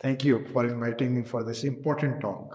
Thank you for inviting me for this important talk.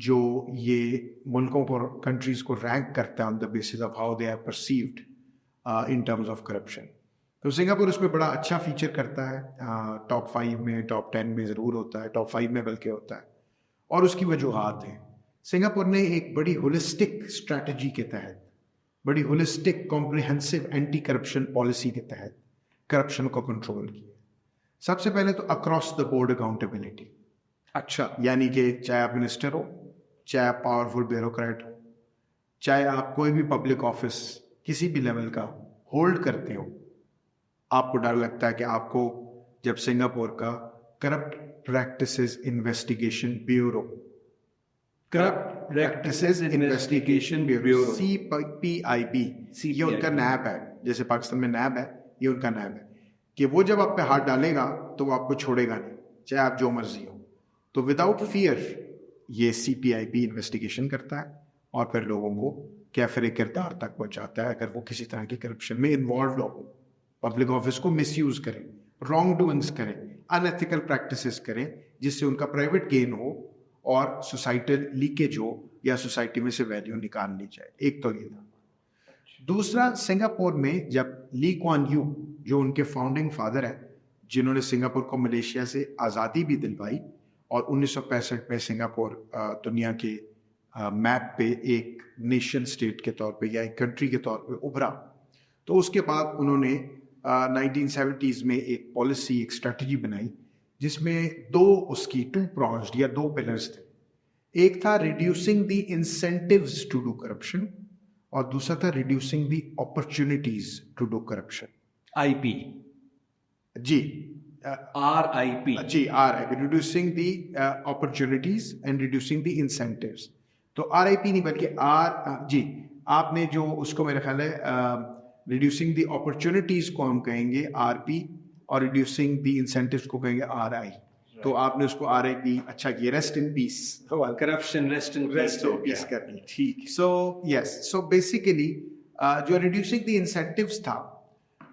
جو یہ ملکوں کو کنٹریز کو رینک کرتا ہے on the basis of how they are perceived in terms of corruption. تو سنگاپور اس میں بڑا اچھا فیچر کرتا ہے, ٹاپ 5 میں, ٹاپ 10 میں ضرور ہوتا ہے, ٹاپ 5 میں بلکہ ہوتا ہے. اور اس کی وجوہات ہیں. سنگاپور نے ایک بڑی ہولسٹک اسٹریٹجی کے تحت, بڑی holistic comprehensive anti corruption policy کے تحت کرپشن کو کنٹرول کیا. سب سے پہلے تو اکراس دا بورڈ اکاؤنٹیبلٹی. اچھا, یعنی کہ چاہے آپ منسٹر ہو, چاہے آپ پاورفل بیوروکریٹ ہو, چاہے آپ کوئی بھی پبلک آفس کسی بھی لیول کا ہولڈ کرتے ہو, آپ کو ڈر لگتا ہے کہ آپ کو جب سنگاپور کا corrupt practices investigation bureau, corrupt practices investigation bureau, CPIB, یہ ان کا نیب ہے, جیسے پاکستان میں نیب ہے, یہ ان کا نیب ہے, کہ وہ جب آپ پہ ہاتھ ڈالے گا تو وہ آپ کو چھوڑے گا نہیں, چاہے آپ جو مرضی ہو. تو وداؤٹ فیئر یہ CPIB انویسٹیگیشن کرتا ہے اور پھر لوگوں کو کیفر کردار تک پہنچاتا ہے اگر وہ کسی طرح کی کرپشن میں انوالوڈ ہو, پبلک آفس کو مس یوز کریں, رانگ ڈوئنگس کریں, ان ایتھیکل پریکٹسز کریں جس سے ان کا پرائیویٹ گین ہو اور سوسائٹل لیکیج ہو یا سوسائٹی میں سے ویلیو نکال لی جائے. ایک تو یہ تھا. دوسرا, سنگاپور میں جب لی کوان یو, جو ان کے فاؤنڈنگ فادر ہیں, جنہوں نے سنگاپور کو ملیشیا سے آزادی بھی دلوائی اور 1965 میں سنگاپور دنیا کے میپ پہ ایک نیشن اسٹیٹ کے طور پہ یا ایک کنٹری کے طور پہ ابھرا, تو اس کے بعد انہوں نے 1970s میں ایک پالیسی, ایک اسٹریٹجی بنائی جس میں اس کی 2 پرونگڈ یا 2 پلرز تھے. ایک تھا reducing the incentives to do corruption اور دوسرا تھا reducing the opportunities to do corruption. IP, جی, RIP, جی, RIP, reducing the opportunities and reducing the incentives. تو RIP نہیں بلکہ جی, آپ نے جو اس کو میرا خیال ہے ریڈیوسنگ دی اپرچونیٹیز کو ہم کہیں گے RP اور ریڈیوسنگ دی انسینٹیوز کو کہیں گے RI. تو آپ نے اس کو RIP اچھا کیا, rest in peace, corruption rest in peace کرنی. ٹھیک. سو بیسیکلی جو ریڈیوسنگ دی انسینٹیوز تھا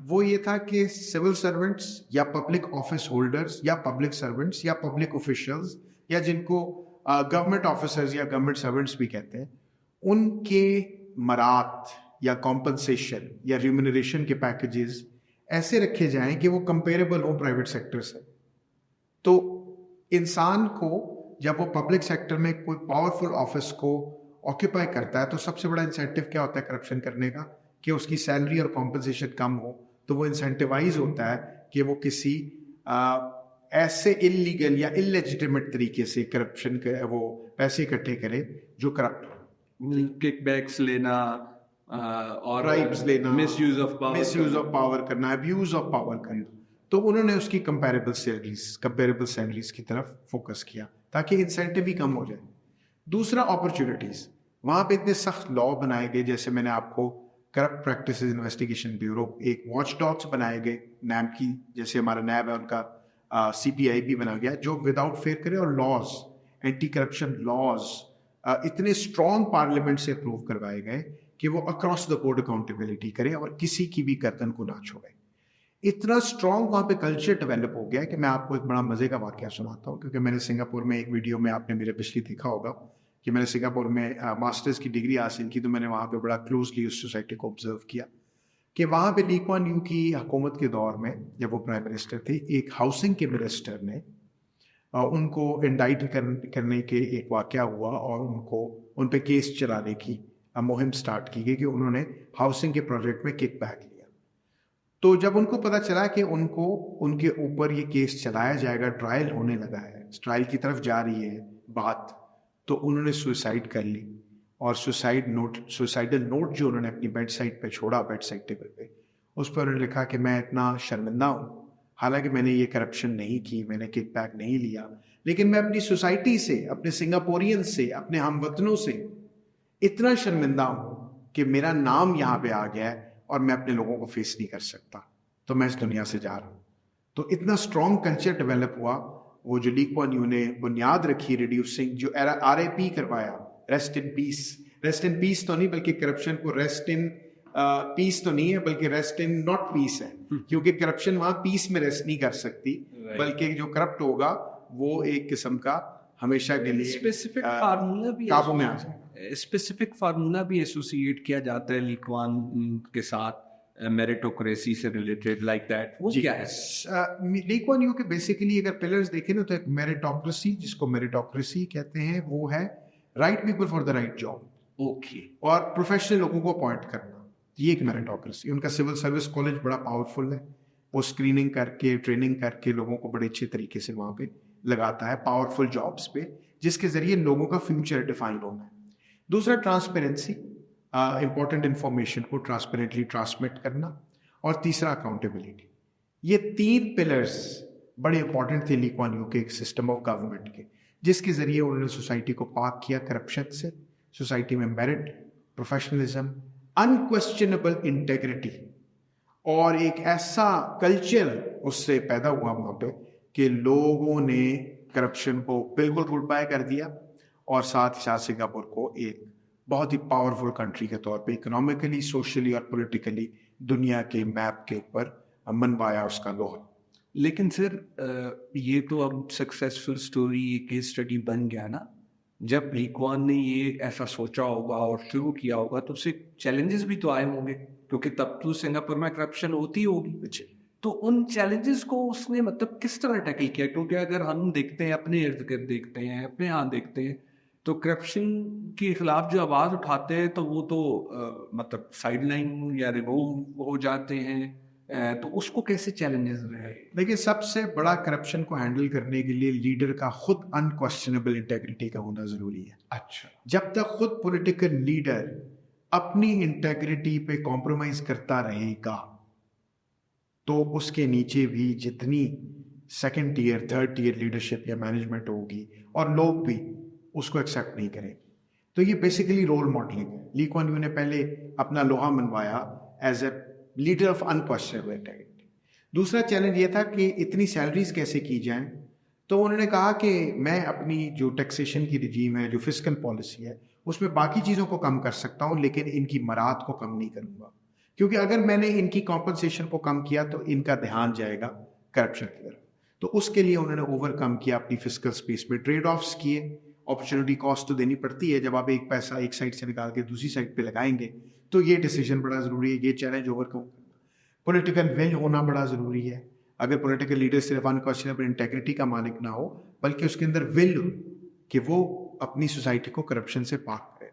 وہ یہ تھا کہ سول سرونٹس یا پبلک آفس ہولڈرز یا پبلک سرونٹس یا پبلک آفیشلز یا جن کو گورنمنٹ آفیسرز یا گورنمنٹ سرونٹس بھی کہتے ہیں, ان کے مرات یا کمپنسیشن یا ریمونریشن کے پیکیجز ایسے رکھے جائیں کہ وہ کمپیریبل ہوں پرائیویٹ سیکٹر سے. تو انسان کو جب وہ پبلک سیکٹر میں کوئی پاورفل آفس کو آکیپائی کرتا ہے تو سب سے بڑا انسینٹیو کیا ہوتا ہے کرپشن کرنے کا, کہ اس کی سیلری اور کمپنسیشن کم ہو, تو وہ انسینٹیوائز ہوتا ہے کہ وہ کسی ایسے انلیگل یا انلیجیٹیمیٹ طریقے سے کرپشن کے وہ پیسے اکٹھے کرے جو کرپٹ ہو. کک بیکس لینا اور برائبز لینا, مس یوز آف پاور کرنا, ابیوز آف پاور کرنا. تو انہوں نے اس کی کمپیریبل سیلریز کی طرف فوکس کیا تاکہ انسینٹیو بھی کم ہو جائے. دوسرا, اپرچونیٹیز. وہاں پہ اتنے سخت لا بنائے گئے, جیسے میں نے آپ کو کرپٹ پریکٹسز انویسٹیگیشن بیورو, ایک واچ ڈاگس بنائے گئے نیب کی, جیسے ہمارا نیب ہے ان کا CPIB بنا گیا, جو وداؤٹ فیئر کرے, اور لاز, اینٹی کرپشن لاز اتنے اسٹرانگ پارلیمنٹ سے اپروو کروائے گئے کہ وہ اکراس دا بورڈ اکاؤنٹیبلٹی کرے اور کسی کی بھی گردن کو نہ چھوڑے. اتنا اسٹرانگ وہاں پہ کلچر ڈیولپ ہو گیا کہ میں آپ کو ایک بڑا مزے کا واقعہ سناتا ہوں, کیونکہ میں نے سنگاپور میں ایک ویڈیو میں آپ نے میرے پچھلی دیکھا ہوگا کہ میں نے سنگاپور میں ماسٹرز کی ڈگری حاصل کی, تو میں نے وہاں پہ بڑا کلوزلی اس سوسائٹی کو آبزرو کیا کہ وہاں پہ لی کوان یو کی حکومت کے دور میں جب وہ پرائم منسٹر تھے, ایک ہاؤسنگ کے منسٹر نے ان کو انڈائٹ کرنے کے ایک واقعہ ہوا اور ان پہ کیس چلانے کی مہم سٹارٹ کی گئی کہ انہوں نے ہاؤسنگ کے پروجیکٹ میں کک بیک لیا. تو جب ان کو پتا چلا کہ ان کے اوپر یہ کیس چلایا جائے گا, ٹرائل ہونے لگا ہے, ٹرائل کی طرف جا رہی ہے بات, تو انہوں نے سوسائڈ کر لی. اور سوسائڈل نوٹ جو انہوں نے اپنی بیڈ سائڈ پہ چھوڑا, بیڈ سائڈ ٹیبل پہ, اس پر انہوں نے لکھا کہ میں اتنا شرمندہ ہوں, حالانکہ میں نے یہ کرپشن نہیں کی, میں نے کک بیک نہیں لیا, لیکن میں اپنی سوسائٹی سے, اپنے سنگاپورین سے, اپنے ہم وطنوں سے اتنا شرمندہ ہوں کہ میرا نام یہاں پہ آ گیا ہے اور میں اپنے لوگوں کو فیس نہیں کر سکتا, تو میں اس دنیا سے جا رہا ہوں. تو اتنا اسٹرانگ کلچر ڈیولپ ہوا. وہ جو لی کوان یو نے بنیاد رکھی ریڈیوسنگ, جو RIP کروایا, rest in piece, rest in پیس تو نہیں بلکہ کرپشن کو ریسٹ ان پیس تو نہیں ہے بلکہ ریسٹ ان ناٹ پیس ہے, کیونکہ کرپشن وہاں پیس میں ریسٹ نہیں کر سکتی, بلکہ جو کرپٹ ہوگا وہ ایک قسم کا ہمیشہ کے لیے اسپیسیفک فارمولا بھی قابو میں آ جائے. اسپیسیفک فارمولا بھی ایسوسیٹ کیا جاتا ہے لی کوان کے ساتھ میریٹوکریسی سے ریلیٹڈ لائک دیٹ, وہ کیا ہے؟ لی کوان یو کے بیسیکلی اگر پلرز دیکھیں نا تو ایک میریٹوکریسی, جس کو میریٹوکریسی کہتے ہیں, وہ ہے right people for the right job. Okay. اور پروفیشنل لوگوں کو اپوائنٹ کرنا, یہ ایک میریٹوکریسی. ان کا سول سروس کالج بڑا پاورفل ہے, وہ اسکریننگ کر کے ٹریننگ کر کے لوگوں کو بڑے اچھے طریقے سے وہاں پہ لگاتا ہے پاورفل جابس پہ, جس کے ذریعے لوگوں کا فیوچر ڈیفائن ہونا ہے. دوسرا ٹرانسپیرنسی, امپورٹنٹ انفارمیشن کو ٹرانسپیرنٹلی ٹرانسمٹ کرنا. اور تیسرا اکاؤنٹیبلٹی. یہ 3 پلرز بڑے امپورٹنٹ تھے لی کوان یو کے ایک سسٹم آف گورنمنٹ کے, جس کے ذریعے انہوں نے سوسائٹی کو پاک کیا کرپشن سے. سوسائٹی میں میرٹ, پروفیشنلزم, انکویسچنیبل انٹیگریٹی اور ایک ایسا کلچر اس سے پیدا ہوا وہاں پہ کہ لوگوں نے کرپشن کو بالکل گڈ بائی کر دیا, اور ساتھ ہی ساتھ سنگاپور کو ایک بہت ہی پاورفل کنٹری کے طور پہ اکنامکلی, سوشلی اور پولیٹیکلی دنیا کے میپ کے اوپر منوایا اس کا لوہا. لیکن سر یہ تو اب سکسیسفل اسٹوری کیس اسٹڈی بن گیا نا. جب لی کوان نے یہ ایسا سوچا ہوگا اور شروع کیا ہوگا تو اسے چیلنجز بھی تو آئے ہوں گے, کیونکہ تب تو سنگاپور میں کرپشن ہوتی ہوگی. تو ان چیلنجز کو اس نے مطلب کس طرح ٹیکل کیا؟ کیونکہ اگر ہم دیکھتے ہیں اپنے ارد گرد دیکھتے ہیں, اپنے یہاں دیکھتے ہیں, تو کرپشن کے خلاف جو آواز اٹھاتے ہیں تو وہ تو مطلب سائڈ لائن یا ریموو ہو جاتے ہیں. تو اس کو کیسے چیلنجز رہے؟ دیکھیے, سب سے بڑا کرپشن کو ہینڈل کرنے کے لیے لیڈر کا خود انکویسچنیبل انٹیگریٹی کا ہونا ضروری ہے. اچھا. جب تک خود پولیٹیکل لیڈر اپنی انٹیگریٹی پہ کمپرومائز کرتا رہے گا تو اس کے نیچے بھی جتنی second tier, third tier leadership یا مینجمنٹ ہوگی اور لوگ بھی اس کو ایکسیپٹ نہیں کریں گے. تو یہ بیسیکلی رول ماڈلنگ ہے. لی کوان یو نے پہلے اپنا لوہا منوایا as a leader of unquestionable integrity. دوسرا چیلنج یہ تھا کہ اتنی سیلریز کیسے کی جائیں. تو انہوں نے کہا کہ میں اپنی جو ٹیکسیشن کی رجیم ہے, جو فسکل پالیسی ہے, اس میں باقی چیزوں کو کم کر سکتا ہوں, لیکن ان کی مراد کو کم نہیں کروں گا, کیونکہ اگر میں نے ان کی کمپنسیشن کو کم کیا تو ان کا دھیان جائے گا کرپشن کی طرف. تو اس کے لیے انہوں نے اوور کم کیا اپنی فسکل اسپیس میں, ٹریڈ آفس کیے. اپرچونیٹی کاسٹ تو دینی پڑتی ہے, جب آپ ایک پیسہ ایک سائڈ سے نکال کے دوسری سائڈ پہ لگائیں گے تو یہ ڈیسیجن بڑا ضروری ہے, یہ چیلنج اوور کم کرنا. پولیٹیکل ول ہونا بڑا ضروری ہے. اگر پولیٹیکل لیڈر صرف انکویسچنیبل انٹیگریٹی کا مالک نہ ہو, بلکہ اس کے اندر ول ہو کہ وہ اپنی سوسائٹی کو کرپشن سے پاک کرے.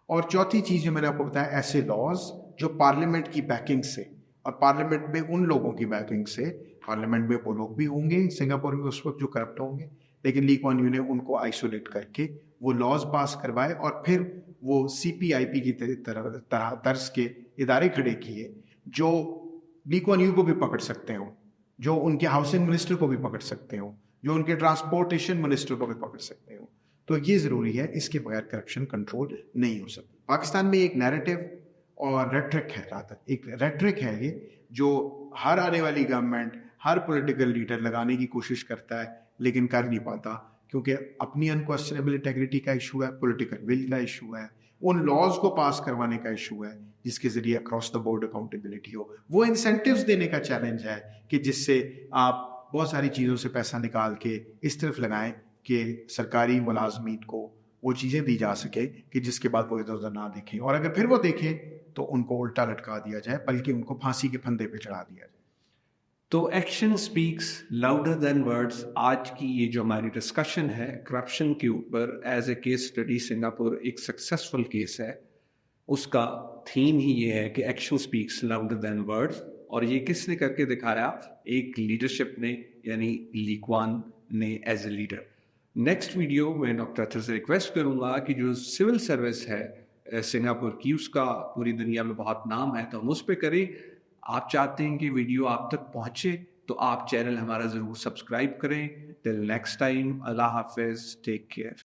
اور چوتھی چیز جو میں نے آپ کو بتایا, ایسے لاز جو پارلیمنٹ کی بیکنگ سے, اور پارلیمنٹ میں ان لوگوں کی بیکنگ سے, پارلیمنٹ میں وہ لوگ بھی ہوں گے سنگاپور میں اس وقت جو کرپٹ ہوں گے, لیکن لی کوان یو نے ان کو آئسولیٹ کر کے وہ لاز پاس کروائے, اور پھر وہ CPIP کی طرح طرز کے ادارے کھڑے کیے جو لی کوان یو کو بھی پکڑ سکتے ہوں, جو ان کے ہاؤسنگ منسٹر کو بھی پکڑ سکتے ہوں, جو ان کے ٹرانسپورٹیشن منسٹر کو بھی پکڑ سکتے ہوں. تو یہ ضروری ہے, اس کے بغیر کرپشن کنٹرول نہیں ہو سکتی. پاکستان میں ایک نیریٹو اور ریٹرک ہے, ایک ریٹرک ہے یہ جو ہر آنے والی گورنمنٹ, ہر پولیٹیکل لیڈر لگانے کی کوشش کرتا ہے لیکن کر نہیں پاتا, کیونکہ اپنی انکویسچنیبل انٹیگریٹی کا ایشو ہے, پولیٹیکل ول کا ایشو ہے, ان لاز کو پاس کروانے کا ایشو ہے جس کے ذریعے اکراس دا بورڈ اکاؤنٹیبلٹی ہو, وہ انسینٹیوز دینے کا چیلنج ہے کہ جس سے آپ بہت ساری چیزوں سے پیسہ نکال کے اس طرف لگائیں کہ سرکاری ملازمین کو وہ چیزیں دی جا سکے کہ جس کے بعد وہ ادھر ادھر نہ دیکھیں, اور اگر پھر وہ دیکھیں تو ان کو الٹا لٹکا دیا جائے, بلکہ ان کو پھانسی کے پھندے پہ چڑھا دیا جائے. تو action speaks louder than words. آج کی یہ جو ہماری ڈسکشن ہے کرپشن کے اوپر as a case study, Singapore ایک سکسیسفل کیس ہے, اس کا تھیم ہی یہ ہے کہ action speaks louder than words. اور یہ کس نے کر کے دکھایا؟ ایک لیڈرشپ نے, یعنی لی کوان نے as a leader. Next video میں ڈاکٹر اطہر سے ریکویسٹ کروں گا کہ جو سول سروس ہے سنگاپور کی, اس کا پوری دنیا میں بہت نام ہے, تو ہم اس پہ کریں. آپ چاہتے ہیں کہ ویڈیو آپ تک پہنچے تو آپ چینل ہمارا ضرور سبسکرائب کریں. ٹل نیکسٹ ٹائم, اللہ حافظ, ٹیک کیئر.